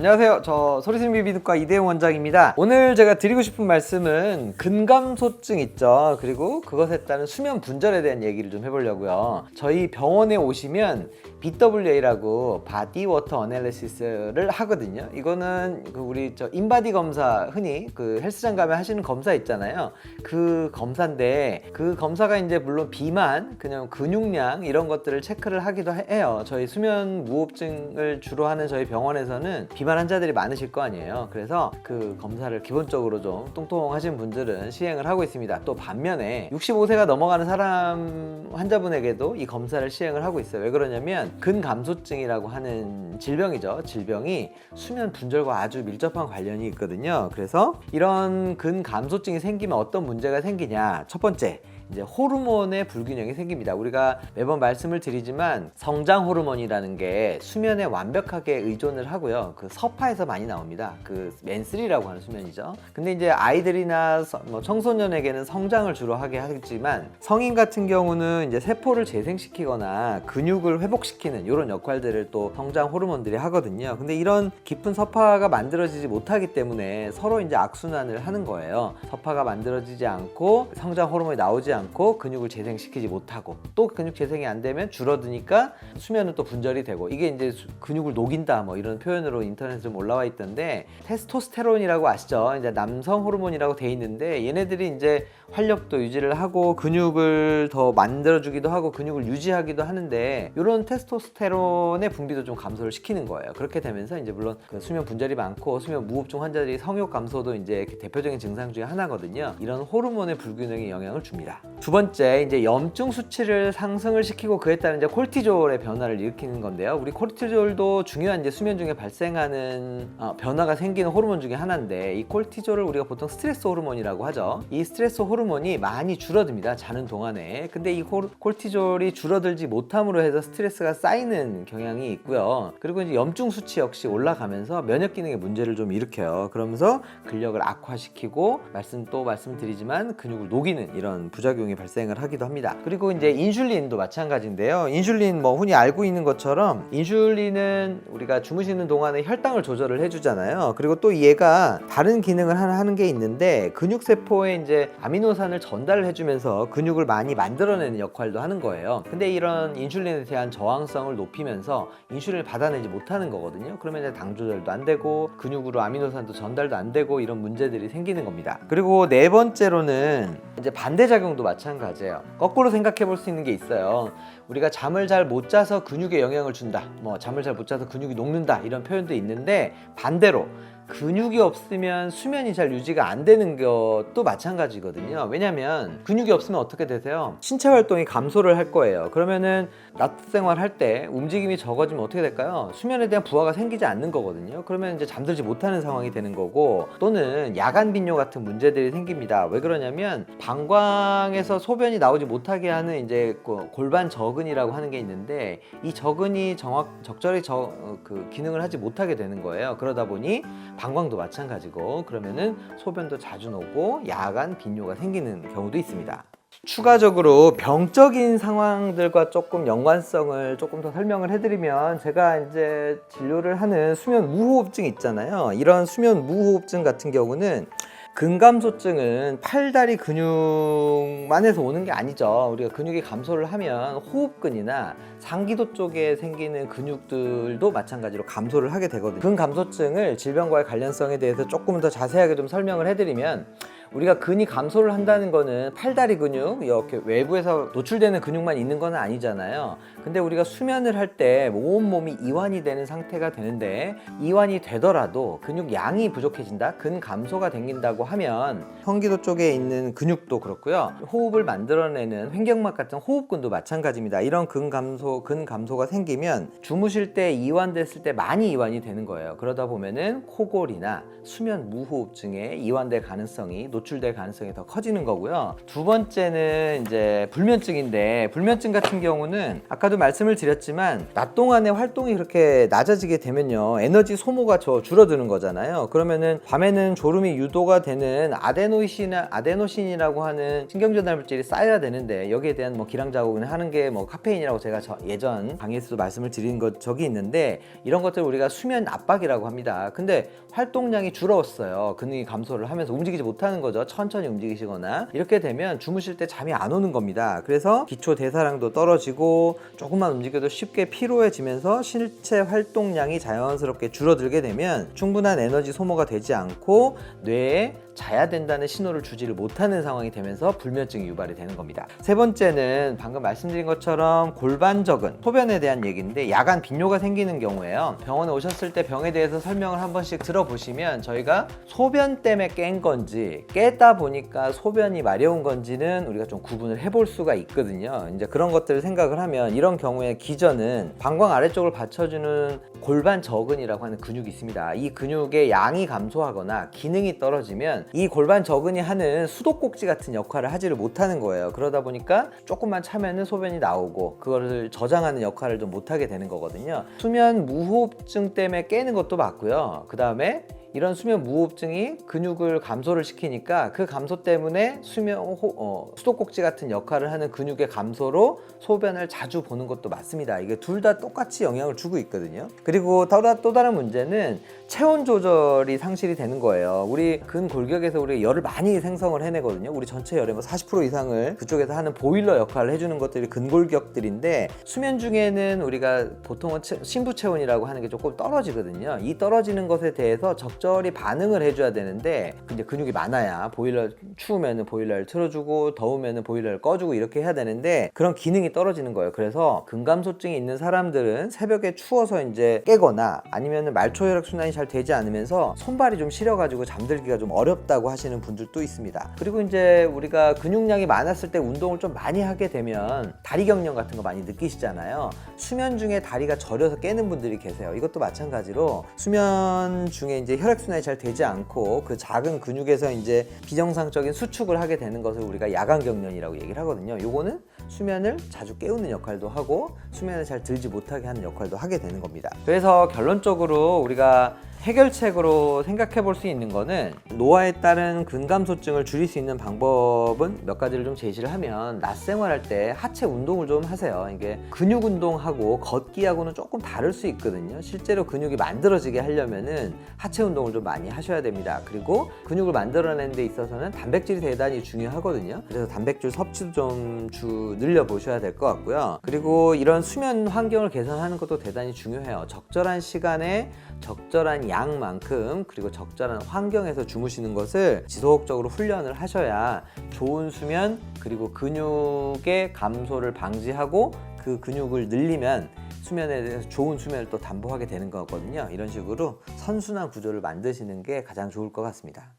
안녕하세요. 저 소리샘비비드과 이대용 원장입니다. 오늘 제가 드리고 싶은 말씀은 근감소증 있죠. 그리고 그것에 따른 수면 분절에 대한 얘기를 좀 해보려고요. 저희 병원에 오시면 BWA라고 바디 워터 어널리시스를 하거든요. 이거는 우리 인바디 검사, 흔히 헬스장 가면 하시는 검사 있잖아요. 그 검사인데 그 검사가 이제 물론 비만, 그냥 근육량 이런 것들을 체크를 하기도 해요. 저희 수면 무호흡증을 주로 하는 저희 병원에서는 비만 환자들이 많으실 거 아니에요. 그래서 그 검사를 기본적으로 좀 뚱뚱하신 분들은 시행을 하고 있습니다. 또 반면에 65세가 넘어가는 사람 환자분에게도 이 검사를 시행을 하고 있어요. 왜 그러냐면 근감소증이라고 하는 질병이죠. 질병이 수면 분절과 아주 밀접한 관련이 있거든요. 그래서 이런 근감소증이 생기면 어떤 문제가 생기냐. 첫 번째, 이제 호르몬의 불균형이 생깁니다. 우리가 매번 말씀을 드리지만 성장 호르몬이라는 게 수면에 완벽하게 의존을 하고요. 그 서파에서 많이 나옵니다. 그 맨3라고 하는 수면이죠. 근데 이제 아이들이나 청소년에게는 성장을 주로 하게 하겠지만 성인 같은 경우는 이제 세포를 재생시키거나 근육을 회복시키는 이런 역할들을 또 성장 호르몬들이 하거든요. 근데 이런 깊은 서파가 만들어지지 못하기 때문에 서로 이제 악순환을 하는 거예요. 서파가 만들어지지 않고 성장 호르몬이 나오지 않고 근육을 재생시키지 못하고 또 근육 재생이 안 되면 줄어드니까 수면은 또 분절이 되고 이게 이제 근육을 녹인다 뭐 이런 표현으로 인터넷에 좀 올라와 있던데 테스토스테론이라고 아시죠? 이제 남성 호르몬이라고 돼 있는데 얘네들이 이제 활력도 유지를 하고 근육을 더 만들어주기도 하고 근육을 유지하기도 하는데 이런 테스토스테론의 분비도 좀 감소를 시키는 거예요. 그렇게 되면서 이제 물론 그 수면 분절이 많고 수면 무호흡증 환자들이 성욕 감소도 이제 대표적인 증상 중에 하나거든요. 이런 호르몬의 불균형에 영향을 줍니다. 두 번째, 이제 염증 수치를 상승을 시키고 그에 따른 이제 콜티졸의 변화를 일으키는 건데요. 우리 콜티졸도 중요한 이제 수면 중에 발생하는 변화가 생기는 호르몬 중에 하나인데 이 콜티졸을 우리가 보통 스트레스 호르몬이라고 하죠. 이 스트레스 호르몬이 많이 줄어듭니다. 자는 동안에. 근데 이 콜티졸이 줄어들지 못함으로 해서 스트레스가 쌓이는 경향이 있고요. 그리고 이제 염증 수치 역시 올라가면서 면역 기능에 문제를 좀 일으켜요. 그러면서 근력을 악화시키고 말씀드리지만 근육을 녹이는 이런 부작용이 발생을 하기도 합니다. 그리고 이제 인슐린도 마찬가지인데요. 인슐린 흔히 알고 있는 것처럼 인슐린은 우리가 주무시는 동안에 혈당을 조절을 해주잖아요. 그리고 또 얘가 다른 기능을 하는 게 있는데 근육세포에 이제 아미노산을 전달을 해주면서 근육을 많이 만들어내는 역할도 하는 거예요. 근데 이런 인슐린에 대한 저항성을 높이면서 인슐린을 받아내지 못하는 거거든요. 그러면 이제 당 조절도 안 되고 근육으로 아미노산도 전달도 안 되고 이런 문제들이 생기는 겁니다. 그리고 네 번째로는 이제 반대작용도 마찬가지예요. 거꾸로 생각해 볼 수 있는 게 있어요. 우리가 잠을 잘 못 자서 근육에 영향을 준다, 잠을 잘 못 자서 근육이 녹는다 이런 표현도 있는데 반대로 근육이 없으면 수면이 잘 유지가 안 되는 것도 마찬가지거든요. 왜냐면 근육이 없으면 어떻게 되세요? 신체 활동이 감소를 할 거예요. 그러면은 낮 생활 할 때 움직임이 적어지면 어떻게 될까요? 수면에 대한 부하가 생기지 않는 거거든요. 그러면 이제 잠들지 못하는 상황이 되는 거고 또는 야간 빈뇨 같은 문제들이 생깁니다. 왜 그러냐면 방광에서 소변이 나오지 못하게 하는 이제 골반 저근이라고 하는 게 있는데 이 저근이 적절히 기능을 하지 못하게 되는 거예요. 그러다 보니 방광도 마찬가지고 그러면은 소변도 자주 나오고 야간 빈뇨가 생기는 경우도 있습니다. 추가적으로 병적인 상황들과 조금 연관성을 조금 더 설명을 해드리면 제가 이제 진료를 하는 수면 무호흡증 있잖아요. 이런 수면 무호흡증 같은 경우는 근감소증은 팔다리 근육만 해서 오는 게 아니죠. 우리가 근육이 감소를 하면 호흡근이나 상기도 쪽에 생기는 근육들도 마찬가지로 감소를 하게 되거든요. 근감소증을 질병과의 관련성에 대해서 조금 더 자세하게 좀 설명을 해드리면 우리가 근이 감소를 한다는 거는 팔다리 근육, 이렇게 외부에서 노출되는 근육만 있는 건 아니잖아요. 근데 우리가 수면을 할 때 온몸이 이완이 되는 상태가 되는데 이완이 되더라도 근육 양이 부족해진다, 근 감소가 생긴다고 하면 성기도 쪽에 있는 근육도 그렇고요. 호흡을 만들어내는 횡격막 같은 호흡근도 마찬가지입니다. 이런 근 감소가 생기면 주무실 때 이완됐을 때 많이 이완이 되는 거예요. 그러다 보면은 코골이나 수면 무호흡증에 이완될 가능성이 노출될 가능성이 더 커지는 거고요. 두 번째는 이제 불면증인데, 불면증 같은 경우는 아까도 말씀을 드렸지만 낮 동안에 활동이 그렇게 낮아지게 되면요, 에너지 소모가 줄어드는 거잖아요. 그러면은 밤에는 졸음이 유도가 되는 아데노신이라고 하는 신경전달 물질이 쌓여야 되는데, 여기에 대한 뭐 기량 자극을 하는 게 뭐 카페인이라고 제가 예전 강의에서도 말씀을 드린 적이 있는데, 이런 것들을 우리가 수면 압박이라고 합니다. 근데 활동량이 줄었어요. 근육이 감소를 하면서 움직이지 못하는 거죠. 천천히 움직이시거나 이렇게 되면 주무실 때 잠이 안 오는 겁니다. 그래서 기초 대사량도 떨어지고 조금만 움직여도 쉽게 피로해지면서 신체 활동량이 자연스럽게 줄어들게 되면 충분한 에너지 소모가 되지 않고 뇌에 자야 된다는 신호를 주지를 못하는 상황이 되면서 불면증이 유발이 되는 겁니다. 세 번째는 방금 말씀드린 것처럼 골반적은 소변에 대한 얘기인데, 야간 빈뇨가 생기는 경우에요. 병원에 오셨을 때 병에 대해서 설명을 한 번씩 들어보시면 저희가 소변 때문에 깬 건지 깼다 보니까 소변이 마려운 건지는 우리가 좀 구분을 해볼 수가 있거든요. 이제 그런 것들을 생각을 하면, 이런 경우에 기전은 방광 아래쪽을 받쳐주는 골반저근이라고 하는 근육이 있습니다. 이 근육의 양이 감소하거나 기능이 떨어지면 이 골반저근이 하는 수도꼭지 같은 역할을 하지를 못하는 거예요. 그러다 보니까 조금만 차면은 소변이 나오고 그거를 저장하는 역할을 좀 못하게 되는 거거든요. 수면 무호흡증 때문에 깨는 것도 맞고요. 그 다음에 이런 수면 무호흡증이 근육을 감소를 시키니까 그 감소 때문에 수도꼭지 같은 역할을 하는 근육의 감소로 소변을 자주 보는 것도 맞습니다. 이게 둘 다 똑같이 영향을 주고 있거든요. 그리고 또 다른 문제는 체온 조절이 상실이 되는 거예요. 우리 근골격에서 우리 열을 많이 생성을 해내거든요. 우리 전체 열의 40% 이상을 그쪽에서 하는 보일러 역할을 해주는 것들이 근골격들인데, 수면 중에는 우리가 보통은 심부 체온이라고 하는 게 조금 떨어지거든요. 이 떨어지는 것에 대해서 적절히 반응을 해줘야 되는데, 근데 근육이 많아야 보일러, 추우면은 보일러를 틀어주고 더우면은 보일러를 꺼주고 이렇게 해야 되는데 그런 기능이 떨어지는 거예요. 그래서 근감소증이 있는 사람들은 새벽에 추워서 이제 깨거나 아니면은 말초 혈액 순환이 잘 되지 않으면서 손발이 좀 시려가지고 잠들기가 좀 어렵다고 하시는 분들도 있습니다. 그리고 이제 우리가 근육량이 많았을 때 운동을 좀 많이 하게 되면 다리 경련 같은 거 많이 느끼시잖아요. 수면 중에 다리가 저려서 깨는 분들이 계세요. 이것도 마찬가지로 수면 중에 이제 혈액순환이 잘 되지 않고 그 작은 근육에서 이제 비정상적인 수축을 하게 되는 것을 우리가 야간 경련이라고 얘기를 하거든요. 요거는 수면을 자주 깨우는 역할도 하고 수면을 잘 들지 못하게 하는 역할도 하게 되는 겁니다. 그래서 결론적으로 우리가 해결책으로 생각해 볼 수 있는 거는, 노화에 따른 근감소증을 줄일 수 있는 방법은 몇 가지를 좀 제시를 하면, 낮 생활할 때 하체 운동을 좀 하세요. 이게 근육 운동하고 걷기하고는 조금 다를 수 있거든요. 실제로 근육이 만들어지게 하려면은 하체 운동을 좀 많이 하셔야 됩니다. 그리고 근육을 만들어내는 데 있어서는 단백질이 대단히 중요하거든요. 그래서 단백질 섭취도 좀 늘려 보셔야 될 것 같고요. 그리고 이런 수면 환경을 개선하는 것도 대단히 중요해요. 적절한 시간에 적절한 양만큼, 그리고 적절한 환경에서 주무시는 것을 지속적으로 훈련을 하셔야 좋은 수면, 그리고 근육의 감소를 방지하고 그 근육을 늘리면 수면에 대해서 좋은 수면을 또 담보하게 되는 거거든요. 이런 식으로 선순환 구조를 만드시는 게 가장 좋을 것 같습니다.